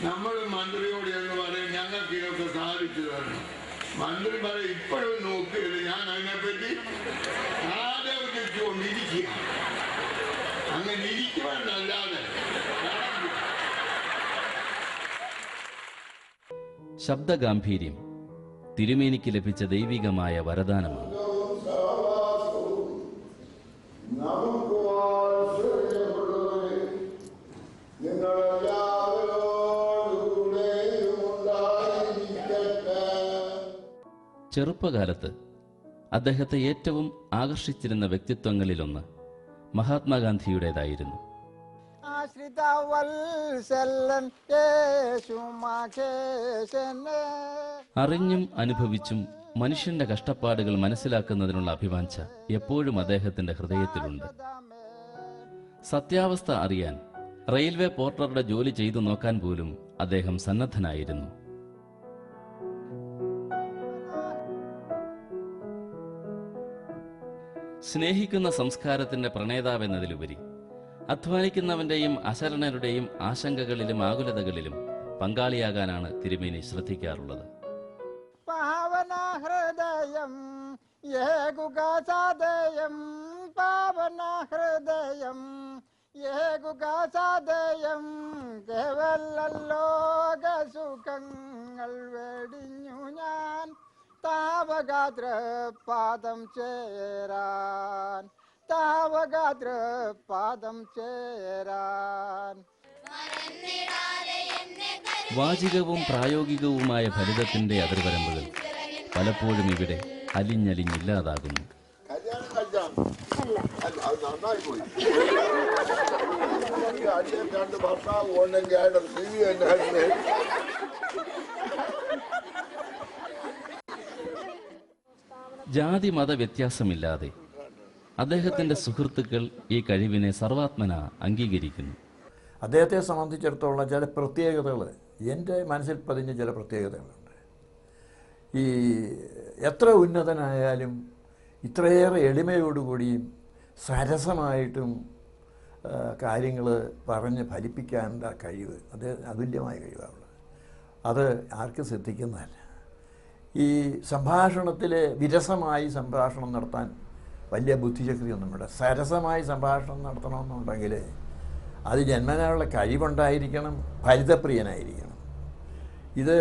നമ്മൾ മന്ത്രിയോട് എന്ന് പറയും ഞങ്ങൾക്ക് ഇതൊക്കെ സാധിച്ചു തരണം. മന്ത്രി പറയും ഇപ്പോഴും നോക്കിയത് ഞാൻ അതിനെപ്പറ്റി ആലോചിച്ചുകൊണ്ടിരിക്കുക. അങ്ങനെ ഇരിക്കുവാനല്ലാതെ. ശബ്ദഗാംഭീര്യം തിരുമേനിക്ക് ലഭിച്ച ദൈവികമായ വരദാനമാണ്. ചെറുപ്പകാലത്ത് അദ്ദേഹത്തെ ഏറ്റവും ആകർഷിച്ചിരുന്ന വ്യക്തിത്വങ്ങളിലൊന്ന് മഹാത്മാഗാന്ധിയുടേതായിരുന്നു. അറിഞ്ഞും അനുഭവിച്ചും മനുഷ്യന്റെ കഷ്ടപ്പാടുകൾ മനസ്സിലാക്കുന്നതിനുള്ള അഭിവാഞ്ച എപ്പോഴും അദ്ദേഹത്തിന്റെ ഹൃദയത്തിലുണ്ട്. സത്യാവസ്ഥ അറിയാൻ റെയിൽവേ പോർട്ടറുടെ ജോലി ചെയ്തു നോക്കാൻ പോലും അദ്ദേഹം സന്നദ്ധനായിരുന്നു. സ്നേഹിക്കുന്ന സംസ്കാരത്തിന്റെ പ്രണേതാവെന്നതിലുപരി അധ്വാനിക്കുന്നവന്റെയും അശരണരുടെയും ആശങ്കകളിലും ആകുലതകളിലും പങ്കാളിയാകാനാണ് തിരുമേനി ശ്രദ്ധിക്കാറുള്ളത്. പാവനഹൃദയം ഏകുകാസാദയം, പാവനഹൃദയം ഏകുകാസാദയം, കേവലലോകസുഖങ്ങൾ വെടിഞ്ഞു ഞാൻ താവകാതൃപാദം ചേരാൻ, താവകാതൃപാദം ചേരാൻ. വാചികവും പ്രായോഗികവുമായ ഫലിതത്തിന്റെ അതിർവരമ്പുകൾ പലപ്പോഴും ഇവിടെ അലിഞ്ഞലിഞ്ഞില്ലാതാകുന്നു. ജാതി മത വ്യത്യാസമില്ലാതെ അദ്ദേഹത്തിന്റെ സുഹൃത്തുക്കൾ ഈ കഴിവിനെ സർവാത്മന അംഗീകരിക്കുന്നു. അദ്ദേഹത്തെ സംബന്ധിച്ചിടത്തോളം ചില പ്രത്യേകതകൾ എൻ്റെ മനസ്സിൽ പതിഞ്ഞ ചില പ്രത്യേകതകളുണ്ട്. ഈ എത്ര ഉന്നതനായാലും ഇത്രയേറെ എളിമയോടുകൂടിയും സരസമായിട്ടും കാര്യങ്ങൾ പറഞ്ഞ് ഫലിപ്പിക്കാനുള്ള കഴിവ് അത് അതുല്യമായ കഴിവാണ്. അത് ആർക്കും ശ്രദ്ധിക്കുന്നതല്ല. ഈ സംഭാഷണത്തിൽ വിരസമായി സംഭാഷണം നടത്താൻ വലിയ ബുദ്ധിശക്തിയൊന്നും വേണ്ട. സരസമായി സംഭാഷണം നടത്തണമെന്നുണ്ടെങ്കിൽ അത് ജന്മനായുള്ള കഴിവുണ്ടായിരിക്കണം, ഫലിതപ്രിയനായിരിക്കണം. ഇത്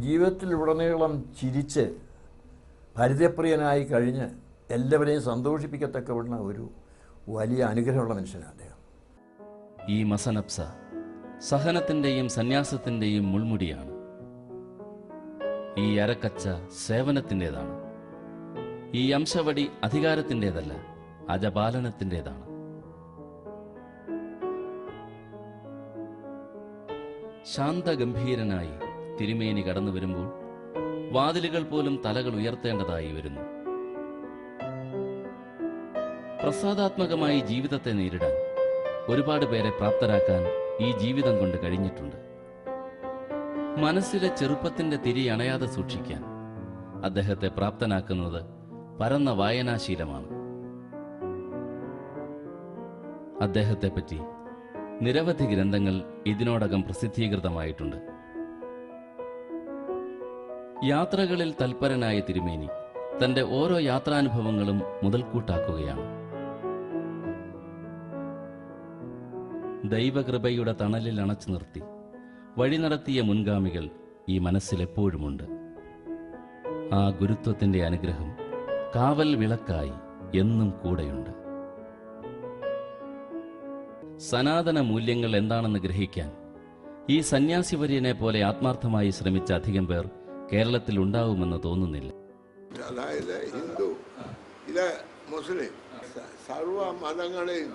ജീവിതത്തിലുടനീളം ചിരിച്ച് ഫലിതപ്രിയനായി കഴിഞ്ഞ് എല്ലാവരെയും സന്തോഷിപ്പിക്കത്തക്കവണ്ണ ഒരു വലിയ അനുഗ്രഹമുള്ള മനുഷ്യനാണ് അദ്ദേഹം. ഈ മസനപ്സ സഹനത്തിൻ്റെയും സന്യാസത്തിൻ്റെയും മുൾമുടിയാണ്. ഈ അരക്കച്ച സേവനത്തിൻ്റെതാണ്. ഈ അംശവടി അധികാരത്തിൻ്റെതല്ല, അജപാലനത്തിൻ്റെതാണ്. ശാന്തഗംഭീരനായി തിരുമേനി കടന്നു വരുമ്പോൾ വാതിലുകൾ പോലും തലകൾ ഉയർത്തേണ്ടതായി വരുന്നു. പ്രസാദാത്മകമായി ജീവിതത്തെ നേരിടാൻ ഒരുപാട് പേരെ പ്രാപ്തരാക്കാൻ ഈ ജീവിതം കൊണ്ട് കഴിഞ്ഞിട്ടുണ്ട്. മനസ്സിലെ ചെറുപ്പത്തിന്റെ തിരി അണയാതെ സൂക്ഷിക്കാൻ അദ്ദേഹത്തെ പ്രാപ്തനാക്കുന്നത് പരന്ന വായനാശീലമാണ്. അദ്ദേഹത്തെപ്പറ്റി നിരവധി ഗ്രന്ഥങ്ങൾ ഇതിനോടകം പ്രസിദ്ധീകൃതമായിട്ടുണ്ട്. യാത്രകളിൽ തൽപരനായ തിരുമേനി തന്റെ ഓരോ യാത്രാനുഭവങ്ങളും മുതൽക്കൂട്ടാക്കുകയാണ്. ദൈവകൃപയുടെ തണലിൽ അണച്ചു നിർത്തി വഴി നടത്തിയ മുൻഗാമികൾ ഈ മനസ്സിലെപ്പോഴുമുണ്ട്. ആ ഗുരുത്വത്തിന്റെ അനുഗ്രഹം കാവൽ വിളക്കായി എന്നും കൂടെയുണ്ട്. സനാതന മൂല്യങ്ങൾ എന്താണെന്ന് ഗ്രഹിക്കാൻ ഈ സന്യാസിവര്യനെ പോലെ ആത്മാർത്ഥമായി ശ്രമിച്ച അധികം പേർ കേരളത്തിൽ ഉണ്ടാവുമെന്ന് തോന്നുന്നില്ല. അതായത് ഹിന്ദു, ഇത് മുസ്ലിം, സർവ മതങ്ങളെയും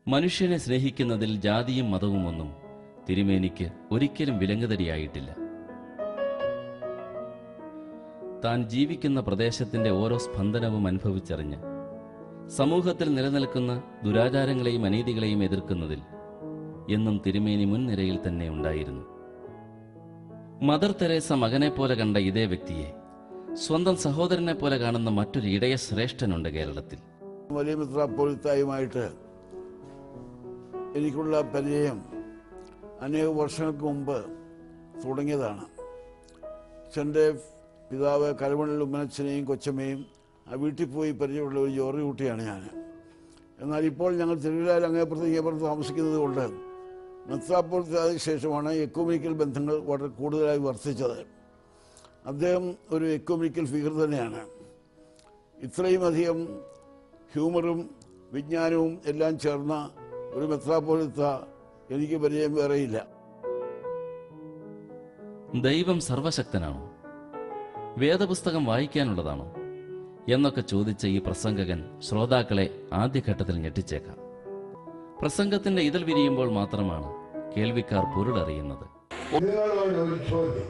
മനുഷ്യനെ സ്നേഹിക്കുന്നതിൽ ജാതിയും മതവും ഒന്നും തിരുമേനിക്ക് ഒരിക്കലും വിലങ്ങുതടിയായിട്ടില്ല. താൻ ജീവിക്കുന്ന പ്രദേശത്തിന്റെ ഓരോ സ്പന്ദനവും അനുഭവിച്ചറിഞ്ഞ് സമൂഹത്തിൽ നിലനിൽക്കുന്ന ദുരാചാരങ്ങളെയും അനീതികളെയും എതിർക്കുന്നതിൽ എന്നും തിരുമേനി മുൻനിരയിൽ തന്നെ ഉണ്ടായിരുന്നു. മദർ തെരേസ മകനെ പോലെ കണ്ട ഇതേ വ്യക്തിയെ സ്വന്തം സഹോദരനെ പോലെ കാണുന്ന മറ്റൊരു ഇടയ ശ്രേഷ്ഠനുണ്ട് കേരളത്തിൽ. വലിയ മെത്രാപ്പോലിത്തായുമായിട്ട് എനിക്കുള്ള പരിചയം അനേക വർഷങ്ങൾക്ക് മുമ്പ് തുടങ്ങിയതാണ്. അച്ഛൻ്റെ പിതാവ് കരമണ്ണിൽ ഉമ്മനച്ഛനെയും കൊച്ചമ്മയും ആ വീട്ടിൽ പോയി പരിചയമുള്ള ഒരു ജോറി കുട്ടിയാണ് ഞാൻ. എന്നാൽ ഇപ്പോൾ ഞങ്ങൾ തിരുവില്ലായിൽ അങ്ങേപ്പുറത്ത് ഇങ്ങേപ്പുറത്ത് താമസിക്കുന്നത് കൊണ്ട് മെത്രാപ്പോലിത്തായ്ക്ക് ശേഷമാണ് എക്യുമെനിക്കൽ ബന്ധങ്ങൾ വളരെ കൂടുതലായി വർദ്ധിച്ചത്. അദ്ദേഹം ഒരു എക്യുമെനിക്കൽ ഫിഗർ തന്നെയാണ്. ഇത്രയും അധികം ഹ്യൂമറും വിജ്ഞാനവും എല്ലാം ചേർന്ന ഒരു മെത്രാപ്പോലിത്ത എനിക്ക് പരിചയം വേറെയില്ല. ദൈവം സർവശക്തനാണോ? വേദപുസ്തകം വായിക്കാനുള്ളതാണോ എന്നൊക്കെ ചോദിച്ച ഈ പ്രസംഗകൻ ശ്രോതാക്കളെ ആദ്യഘട്ടത്തിൽ ഞെട്ടിച്ചേക്കാം. പ്രസംഗത്തിന്റെ ഇതൾ വിരിയുമ്പോൾ മാത്രമാണ് കേൾവിക്കാർ പൊരുളറിയുന്നത്. നിങ്ങളോടൊരു ചോദ്യം.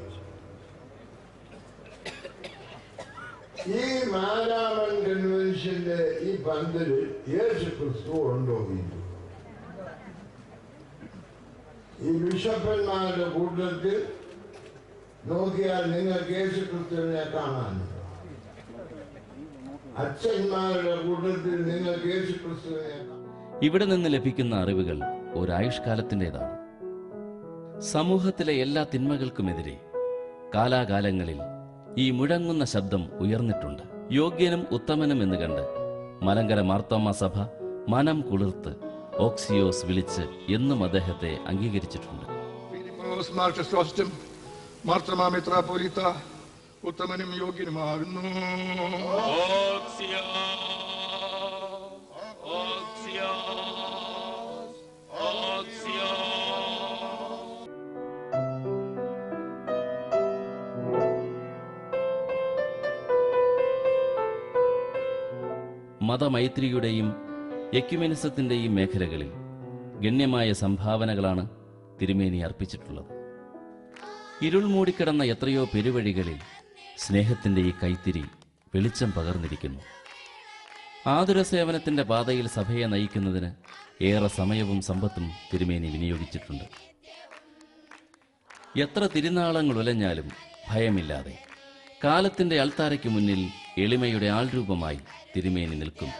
ഈ മാരാമൻ കൺവെൻഷന്റെ ഈ പന്തലിൽ യേശു ക്രിസ്തു ഉണ്ടോ? ഈ ബിഷപ്പന്മാരുടെ കൂട്ടത്തിൽ നോക്കിയാൽ നിങ്ങൾക്ക് യേശു ക്രിസ്തുവിനെ കാണാൻ. അച്ഛന്മാരുടെ കൂട്ടത്തിൽ നിങ്ങൾക്ക് യേശു ക്രിസ്തുവിനെ കാണാൻ. ഇവിടെ നിന്ന് ലഭിക്കുന്ന അറിവുകൾ ഒരായുഷ്കാലത്തിൻ്റെതാണ്. സമൂഹത്തിലെ എല്ലാ തിന്മകൾക്കുമെതിരെ കാലാകാലങ്ങളിൽ ഈ മുഴങ്ങുന്ന ശബ്ദം ഉയർന്നിട്ടുണ്ട്. യോഗ്യനും ഉത്തമനും എന്ന് കണ്ട് മലങ്കര മാർത്തോമ്മ സഭ മനം കുളിർത്ത് ഓക്സിയോസ് വിളിച്ച് എന്നും അദ്ദേഹത്തെ അംഗീകരിച്ചിട്ടുണ്ട്. മാർത്തോമാ മെത്രാപ്പോലീത്ത ഉത്തമനും യോഗ്യനുമാകുന്നു. മതമൈത്രിയുടെയും എക്യുമെനിസത്തിൻ്റെയും മേഖലകളിൽ ഗണ്യമായ സംഭാവനകളാണ് തിരുമേനി അർപ്പിച്ചിട്ടുള്ളത്. ഇരുൾ മൂടിക്കിടന്ന എത്രയോ പെരുവഴികളിൽ സ്നേഹത്തിൻ്റെ ഈ കൈത്തിരി വെളിച്ചം പകർന്നിരിക്കുന്നു. ആതുരസേവനത്തിൻ്റെ പാതയിൽ സഭയെ നയിക്കുന്നതിന് ഏറെ സമയവും സമ്പത്തും തിരുമേനി വിനിയോഗിച്ചിട്ടുണ്ട്. എത്ര തിരുനാളങ്ങൾ ഉലഞ്ഞാലും ഭയമില്ലാതെ കാലത്തിൻ്റെ അൾത്താരയ്ക്ക് മുന്നിൽ എളിമയുടെ ആൾരൂപമായി തിരുമേനി നിൽക്കുന്നു.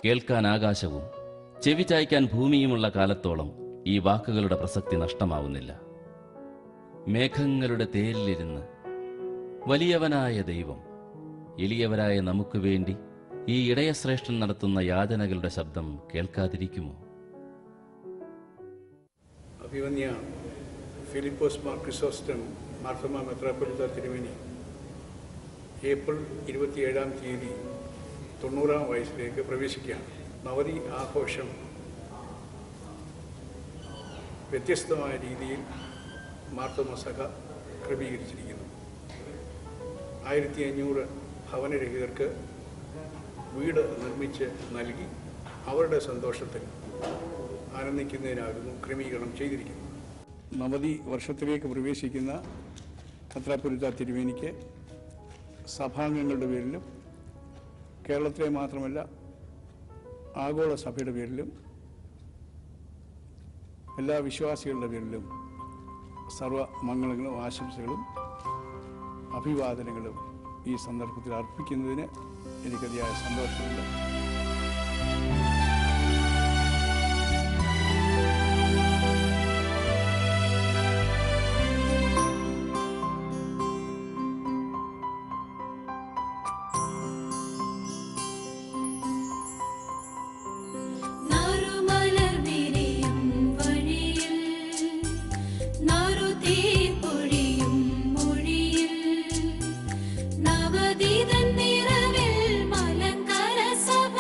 കേൾക്കാൻ ആകാശവും ചെവി ചായ്ക്കാൻ ഭൂമിയുമുള്ള കാലത്തോളം ഈ വാക്കുകളുടെ പ്രസക്തി നഷ്ടമാവുന്നില്ല. മേഘങ്ങളുടെ തേരിലിരുന്ന് വലിയവനായ ദൈവം എളിയവരായ നമുക്ക് വേണ്ടി ഈ ഇടയശ്രേഷ്ഠൻ നടത്തുന്ന യാചനകളുടെ ശബ്ദം കേൾക്കാതിരിക്കുമോ? അഭിവന്യ ഫിലിപ്പോസ് മാർ ക്രിസോസ്റ്റം മാർത്തോമാ മെത്രാപ്പൊലീത്ത തിരുമേനി ഏപ്രിൽ 27-ാം തീയതി 90-ാം വയസ്സിലേക്ക് പ്രവേശിക്കുകയാണ്. നവതി ആഘോഷം വ്യത്യസ്തമായ രീതിയിൽ മാർത്തോമാ സഭ ക്രമീകരിച്ചിരിക്കുന്നു. 1500 ഭവനരഹിതർക്ക് വീട് നിർമ്മിച്ച് നൽകി അവരുടെ സന്തോഷത്തിൽ ആനന്ദിക്കുന്നതിനായിരുന്നു ക്രമീകരണം ചെയ്തിരിക്കുന്നത്. നവതി വർഷത്തിലേക്ക് പ്രവേശിക്കുന്ന മെത്രാപ്പൊലീത്ത തിരുമേനിക്ക് സഭാംഗങ്ങളുടെ പേരിലും കേരളത്തിലെ മാത്രമല്ല ആഗോള സഭയുടെ പേരിലും എല്ലാ വിശ്വാസികളുടെ പേരിലും സർവമംഗളങ്ങളും ആശംസകളും അഭിവാദനങ്ങളും ഈ സന്ദർഭത്തിൽ അർപ്പിക്കുന്നതിന് എനിക്കതിയായ സന്തോഷമുണ്ട്. നവദീതൻ നിറവിൽ മലങ്കര സഭ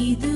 ഇത്